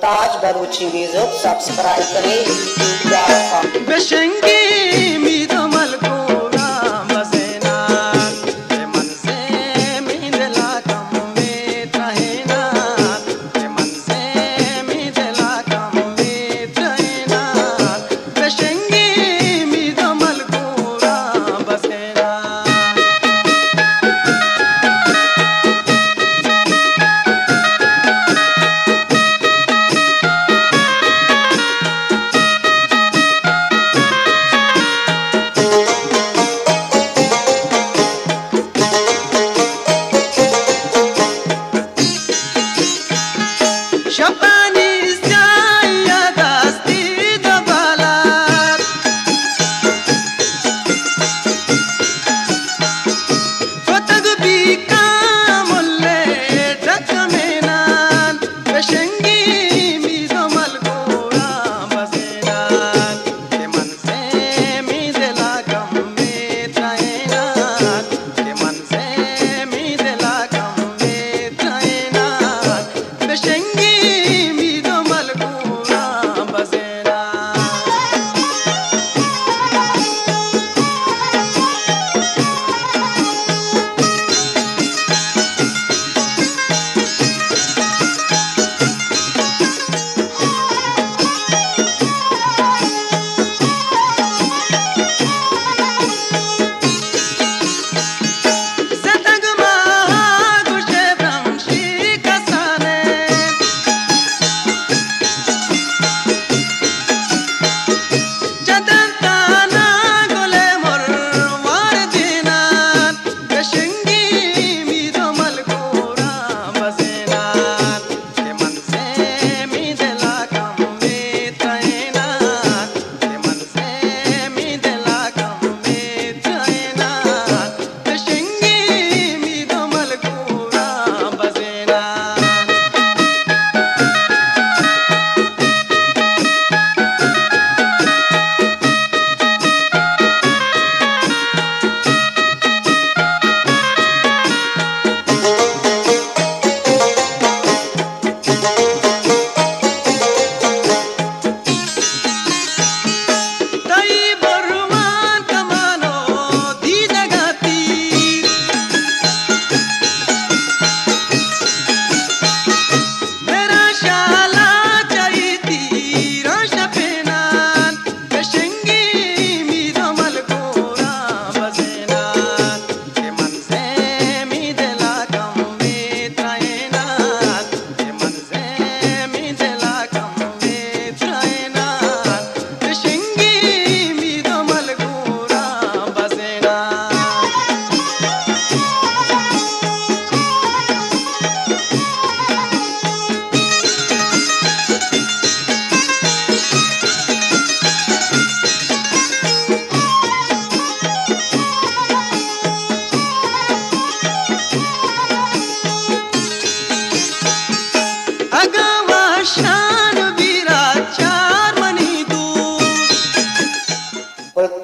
ताज बरूची music subscribe करें। बेशंगी मीदो मलकोरा बसेना ते मन से मीदला कम में तहेना ते मन से मीदला कम में तहेना बेशंगी मीदो मलकोरा बसेना। Şapani istaya dasti da balat Fatag bika mulle takamenan Beshengi mido malgora basenan Ke man se midela kamme taenan Ke man se midela kamme taenan Beshengi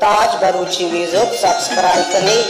ताज बरूची music subscribe करें।